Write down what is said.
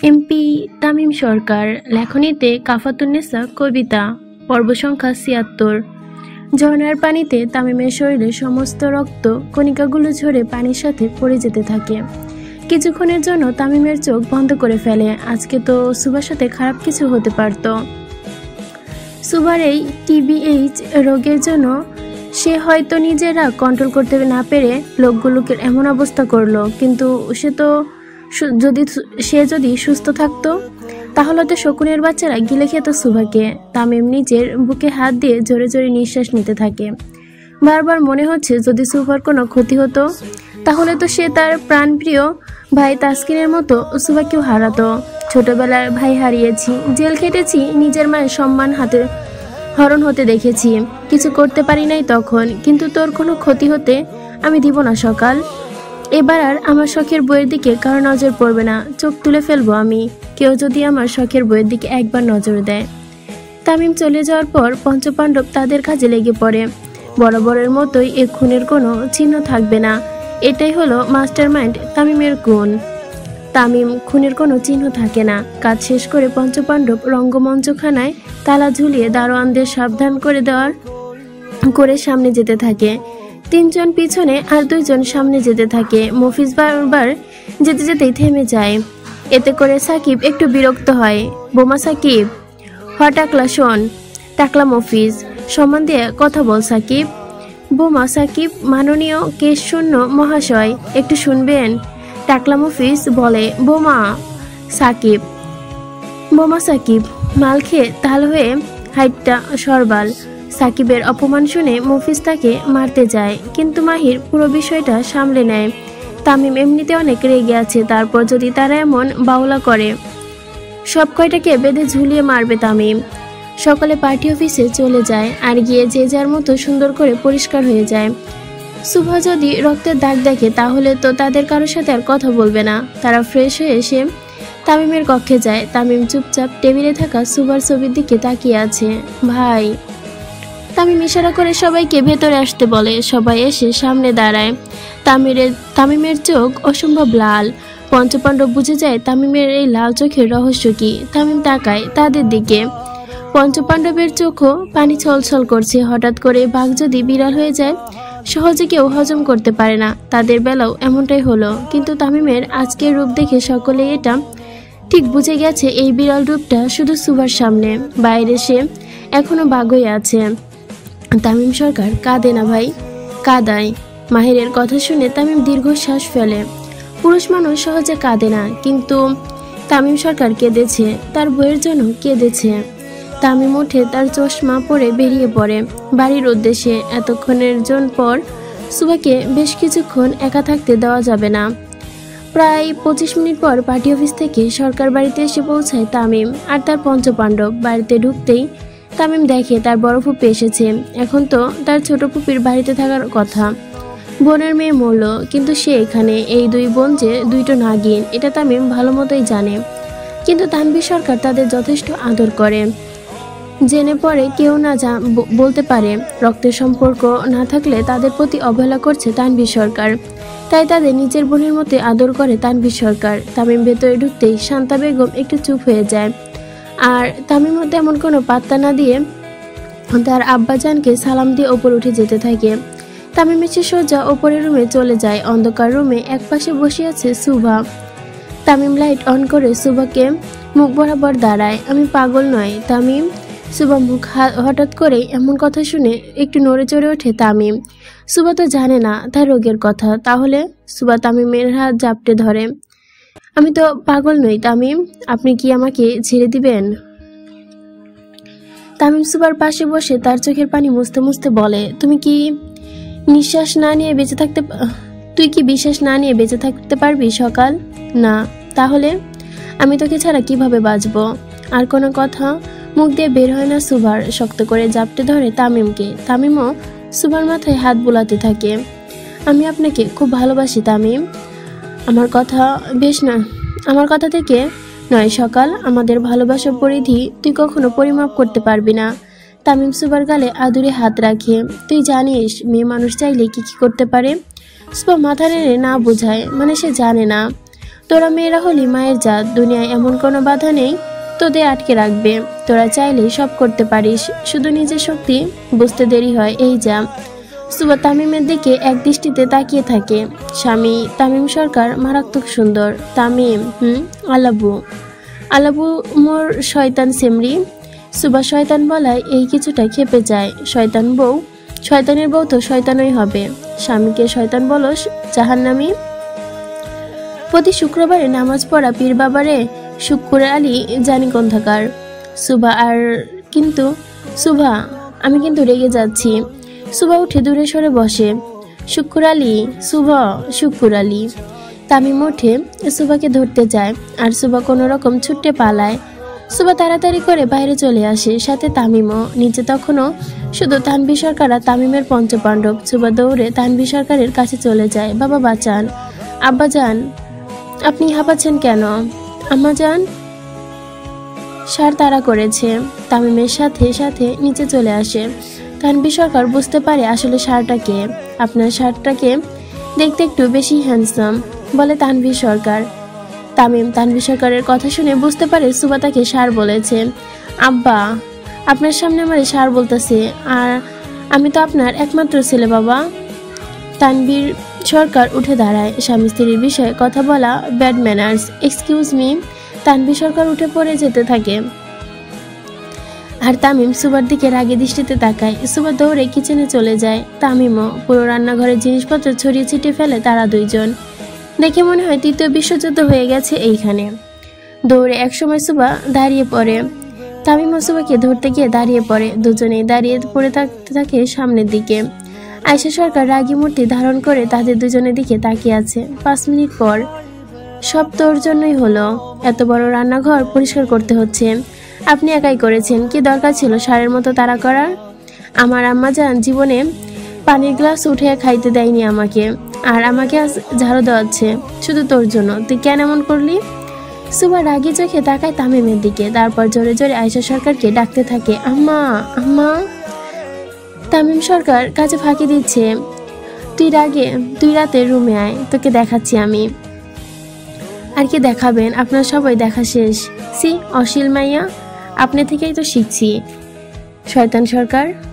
MP Tamim সরকার। লেখনীতে কাফাতুন্নেসা কবিতা। পর্ব সংখ্যা ৭৬। ঝর্ণার পানিতে তামিমের শরীরে সমস্ত রক্ত কণিকাগুলো ঝরে পানির সাথে পড়ে যেতে থাকে। কিছুক্ষণের জন্য তামিমের চোখ বন্ধ করে ফেলে। আজকে তো সুবার সাথে খারাপ কিছু হতে পারত। সুবার এই টিবিএইচ রোগের জন্য সে হয়তো নিজেরা কন্ট্রোল করতে না পেরে লোকগুলোকে এমন অবস্থা করলো, কিন্তু সে যদি সুস্থ থাকতো তাহলে তো শকুনের বাচ্চারা গিলে খেত সুভাকে। তামিম নিজের বুকে হাত দিয়ে জোরে জোরে নিঃশ্বাস নিতে থাকে। বারবার মনে হচ্ছে যদি সুভার কোনো ক্ষতি হতো তাহলে তো সে তার প্রাণপ্রিয় ভাই তাসকিনের মতো সুভাকেও হারাতো। ছোটবেলার ভাই হারিয়েছি, জেল খেটেছি, নিজের মায়ের সম্মান হাতে হরণ হতে দেখেছি। কিছু করতে পারি নাই তখন, কিন্তু তোর কোনো ক্ষতি হতে আমি দিব না সকাল। এবার আর আমার শখের বইয়ের দিকে কারো নজর পড়বে না, চোখ তুলে ফেলবো আমি কেউ যদি আমার শখের বইয়ের দিকে একবার নজর দেয়। তামিম চলে যাওয়ার পর পঞ্চপাণ্ডব তাদের কাজে লেগে পড়ে। বরাবরের মতোই এ খুনের কোনো চিহ্ন থাকবে না। এটাই হলো মাস্টার মাইন্ড তামিমের গুণ। তামিম খুনের কোনো চিহ্ন থাকে না। কাজ শেষ করে পঞ্চপাণ্ডব রঙ্গমঞ্চখানায় তালা ঝুলিয়ে দারোয়ানদের সাবধান করে সামনে যেতে থাকে। ৩ জন পিছনে আর 2 জন সামনে যেতে থাকে। মফিজ বারবার যেতে যেতেই থেমে যায়। এতে করে সাকিব একটু বিরক্ত হয়। বোমা সাকিব, টাকলা শোন। টাকলা মফিজ, সম্মান দিয়ে কথা বল সাকিব। বোমা সাকিব, মাননীয় কেশ শূন্য মহাশয়, একটু শুনবেন। টাকলা মফিজ বলে, বোমা সাকিব। বোমা সাকিব মাল খেয়ে তাল হয়ে হাইটটা সরবাল। সাকিবের অপমান শুনে মফিজ তাকে মারতে যায়, কিন্তু মাহির পুরো বিষয়টা সামলে নেয়। তামিম এমনিতে অনেক রেগে আছে, তারপর যদি তারা এমন বাউলা করে সব কয়টাকে বেঁধে ঝুলিয়ে মারবে তামিম। সকালে পার্টি অফিসে চলে যায় আর গিয়ে যে যার মতো সুন্দর করে পরিষ্কার হয়ে যায়। সুভা যদি রক্তের দাগ দেখে তাহলে তো তাদের কারোর সাথে আর কথা বলবে না। তারা ফ্রেশ হয়ে এসে তামিমের কক্ষে যায়। তামিম চুপচাপ টেবিলে থাকা সুভার ছবির দিকে তাকিয়ে আছে। ভাই। তামিম ইশারা করে সবাইকে ভেতরে আসতে বলে। সবাই এসে সামনে দাঁড়ায়। তামিমের চোখ অসম্ভব লাল। পঞ্চপাণ্ডব বুঝে যায় তামিমের এই লাল চোখের রহস্য কি। তামিম তাকায় তাদের দিকে। পঞ্চপাণ্ডবের চোখও পানি ছলছল করছে। হঠাৎ করে বাঘ যদি বিড়াল হয়ে যায় সহজে কেউ হজম করতে পারে না। তাদের বেলাও এমনটাই হলো, কিন্তু তামিমের আজকের রূপ দেখে সকলে এটা ঠিক বুঝে গেছে এই বিড়াল রূপটা শুধু সুভার সামনে, বাইরে সে এখনো বাঘ হয়ে আছে। তামিম সরকার কাঁদে না ভাই, কাঁদায়। মাহিরের কথা শুনে তামিম দীর্ঘশ্বাস ফেলে। পুরুষ মানুষ সহজে কাঁদে না, কিন্তু তামিম সরকার কেঁদেছে, তার বইয়ের জন্য কেঁদেছে। তামিম উঠে তার চশমা পরে বেরিয়ে পড়ে বাড়ির উদ্দেশ্যে। এতক্ষণের পর সুভাকে বেশ কিছুক্ষণ একা থাকতে দেওয়া যাবে না। প্রায় 25 মিনিট পর পার্টি অফিস থেকে সরকার বাড়িতে এসে পৌঁছায় তামিম আর তার পঞ্চপাণ্ডব। বাড়িতে ঢুকতেই তামিম দেখে তার বড় ফুপি এসেছে। এখন তো তার ছোট ফুপির বাড়িতে থাকার কথা। বোনের মেয়ে মরল, কিন্তু সে এখানে। এই 2 বোন যে 2টো নাগিন এটা তামিম ভালো মতোই জানে, কিন্তু তানভীর সরকার তাদের যথেষ্ট আদর করে। জেনে পরে কেউ না বলতে পারে রক্তের সম্পর্ক না থাকলে তাদের প্রতি অবহেলা করছে তানভীর সরকার, তাই তাদের নিজের বোনের মতো আদর করে তানভীর সরকার। তামিম ভেতরে ঢুকতেই শান্তা বেগম একটু চুপ হয়ে যায়, আর তামিম তেমন কোনো পাত্তা না দিয়ে তার আব্বাজানকে সালাম দিয়ে ওপর উঠে যেতে থাকে। তামিম এসে সোজা ওপরের রুমে চলে যায়। অন্ধকার রুমে একপাশে বসে আছে সুভা। তামিম লাইট অন করে সুভাকে মুখ বরাবর দাঁড়ায়। আমি পাগল নয় তামিম। সুভা মুখ হঠাৎ করে এমন কথা শুনে একটু নড়ে চড়ে ওঠে তামিম। সুভা তো জানে না তার রোগের কথা, তাহলে? সুভা তামিমের হাত জাপটে ধরে। আমি তো পাগল নই তামিম, আপনি কি আমাকে ছেড়ে দিবেন? তামিম সুভার পাশে বসে তার চোখের পানি মুছতে মুছতে বলে, তুই কি বিশ্বাস না নিয়ে বেঁচে থাকতে পারবি সকাল? না। তাহলে আমি তোকে ছাড়া কিভাবে বাঁচবো? আর কোনো কথা মুখ দিয়ে বের হয় না সুভার। শক্ত করে জাপটে ধরে তামিমকে। তামিমও সুভার মাথায় হাত বুলাতে থাকে। আমি আপনাকে খুব ভালোবাসি তামিম। আমার কথা থেকে নয় সকাল, আমাদের ভালোবাসার পরিধি তুই কখনো পরিমাপ করতে পারবি না। তামিম সুভার গালে আদুরে হাত রাখে। তুই জানিস মেয়ে মানুষ চাইলে কি কি করতে পারে? সুভা মাথা নেড়ে না বোঝায়, মানে সে জানে না। তোরা মেয়েরা হলি মায়ের জাত, দুনিয়ায় এমন কোনো বাধা নেই তোদের আটকে রাখবে। তোরা চাইলেই সব করতে পারিস, শুধু নিজের শক্তি বুঝতে দেরি হয়। এই যা। সুভা তামিমের দিকে এক দৃষ্টিতে তাকিয়ে থাকে। স্বামী তামিম সরকার মারাত্মক সুন্দর। তামিম আলাবু আলাবু মোর শয়তান সেমরি। সুভা শয়তান বলায় এই কিছুটা খেপে যায়। শয়তানের বউ তো শয়তানই হবে। স্বামীকে শয়তান বলস জাহান্নামী। প্রতি শুক্রবারে নামাজ পড়া পীর বাবারে শুক্কুর আলী জানি কোন্থাকার। সুভা আমি কিন্তু রেগে যাচ্ছি। সুভা উঠে দূরে সরে বসে। শুক্কুর আলী। তামিম ওঠে, সুভাকে ধরতে যায়, আর সুভা কোনো রকম ছুটে পালায়। সুভা তাড়াতাড়ি করে বাইরে চলে আসে, সাথে তামিমও। নিচে তখনও শুধু তানভীর সরকার আর তামিমের পঞ্চপাণ্ডব। সুভা দৌড়ে তানভীর সরকারের কাছে চলে যায়। বাবা বাঁচান, আব্বা যান, আপনি হাঁপাচ্ছেন কেন? আম্মা যান। সার তাড়া করেছে। তামিমের সাথে সাথে নিচে চলে আসে। তানভীর সরকার বুঝতে পারে আসলে সারটা কে। আপনার সারটাকে দেখতে একটু বেশি হ্যান্ডসাম, বলে তানভীর সরকার। তামিম তানভীর সরকারের কথা শুনে বুঝতে পারে সুভা তাকে সার বলেছে। আব্বা, আপনার সামনে আমার সার বলতেছে, আর আমি তো আপনার একমাত্র ছেলে বাবা। তানভীর সরকার উঠে দাঁড়ায়। স্বামী স্ত্রীর বিষয়ে কথা বলা bad manners. Excuse me. Tanvir Sarkar উঠে পড়ে যেতে থাকে, আর তামিম সুভার দিকে রাগে দৃষ্টিতে তাকায়। সুভা দৌড়ে কিচেনে চলে যায়। তামিমও। পুরো রান্নাঘরের জিনিসপত্র ছড়িয়ে ছিটিয়ে ফেলে তারা দুইজন। দেখে মনে হয় তৃতীয় বিশ্বযুদ্ধ হয়ে গেছে এইখানে। দৌড়ে একসময় সুভা দাঁড়িয়ে পড়ে। তামিম ও সুভাকে ধরতে গিয়ে দাঁড়িয়ে পড়ে। দুজনেই দাঁড়িয়ে পড়ে থাকতে থাকে সামনের দিকে। আয়েশা সরকার রাগী মূর্তি ধারণ করে তাদের দুজনের দিকে তাকিয়ে আছে। 5 মিনিট পর, সব তোর জন্যই হলো। এত বড় রান্নাঘর পরিষ্কার করতে হচ্ছে, আপনি একাই করেছেন। কি দরকার ছিল সারের মতো তাড়া করার? আমার আম্মা জান জীবনে পানির গ্লাস উঠে খাইতে দেয়নি আমাকে, আর আমাকে আজ ঝাড়ু দেওয়াচ্ছে শুধু তোর জন্য। তুই কেন এমন করলি? সুভা রাগী চোখে তাকায় তামিমের দিকে, তারপর জোরে জোরে আয়েশা সরকারকে ডাকতে থাকে, আম্মা আম্মা। তামিম সরকার কাজে ফাঁকি দিচ্ছে। তুই রাতে রুমে আয়, তোকে দেখাচ্ছি আমি। আর কি দেখাবেন? আপনার সবাই দেখা শেষ। অশীল মাইয়া, আপনি থেকেই তো শিখছি। শয়তান সরকার।